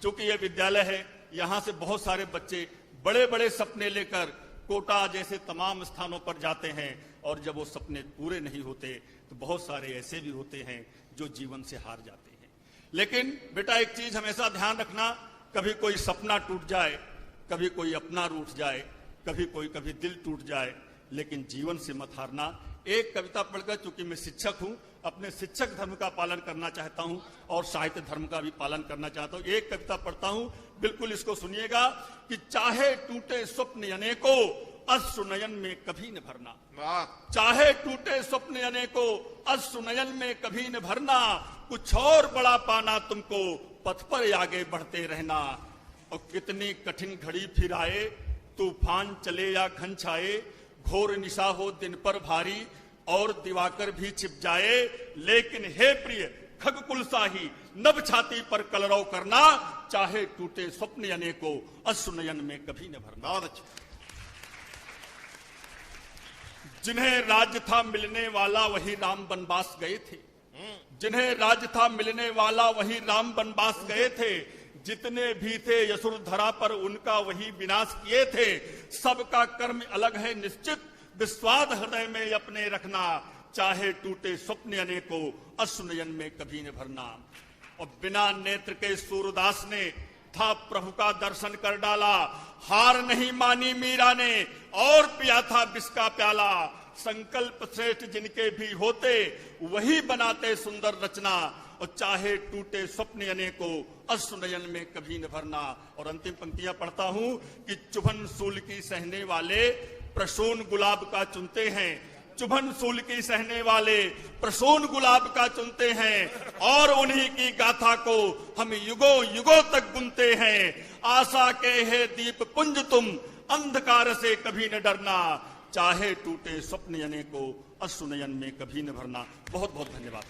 चूंकि ये विद्यालय है, यहाँ से बहुत सारे बच्चे बड़े बड़े सपने लेकर कोटा जैसे तमाम स्थानों पर जाते हैं, और जब वो सपने पूरे नहीं होते तो बहुत सारे ऐसे भी होते हैं जो जीवन से हार जाते हैं। लेकिन बेटा एक चीज हमेशा ध्यान रखना, कभी कोई सपना टूट जाए, कभी कोई अपना रूठ जाए, कभी दिल टूट जाए, लेकिन जीवन से मत हारना। एक कविता पढ़कर, चूंकि मैं शिक्षक हूं, अपने शिक्षक धर्म का पालन करना चाहता हूं और साहित्य धर्म का भी पालन करना चाहता हूं। एक कविता पढ़ता हूं, बिल्कुल इसको सुनिएगा कि चाहे टूटे स्वप्न अनेकों, अश्रु नयन में कभी न भरना। चाहे टूटे स्वप्न अनेकों, अश्रु नयन में कभी न भरना, कुछ और बड़ा पाना तुमको, पथ पर आगे बढ़ते रहना। और कितनी कठिन घड़ी फिर आए, तूफान चले या घन छाए, घोर निशा हो दिन पर भारी, और दिवाकर भी छिप जाए, लेकिन हे प्रिय खगकुल शाही, नभ छाती पर कलरव करना, चाहे टूटे स्वप्न अनेकों, अश्रु नयन में कभी न भरना। जिन्हें राज्य था मिलने वाला वही राम वनवास गए थे, जिन्हें राज्य था मिलने वाला वही राम वनवास गए थे, जितने भी थे यसुर धरा पर उनका वही विनाश किए थे। सबका कर्म अलग है निश्चित, विश्वास हृदय में अपने रखना, चाहे टूटे स्वप्न अनेकों, अश्रु नयन में कभी न भरना। और बिना नेत्र के सूरदास ने था प्रभु का दर्शन कर डाला, हार नहीं मानी मीरा ने और पिया था विष का प्याला। संकल्प श्रेष्ठ जिनके भी होते, वही बनाते सुंदर रचना, और चाहे टूटे स्वप्न अनेकों, अश्रु नयन में कभी न भरना। और अंतिम पंक्तियां पढ़ता हूं कि चुभन सूल की सहने वाले प्रसून गुलाब का चुनते हैं, चुभन सूल की सहने वाले प्रसून गुलाब का चुनते हैं, और उन्हीं की गाथा को हम युगों युगों तक गुनते हैं। आशा के है दीप पुंज तुम, अंधकार से कभी न डरना, चाहे टूटे स्वप्न अनेकों, अश्रु नयन में कभी न भरना। बहुत बहुत धन्यवाद।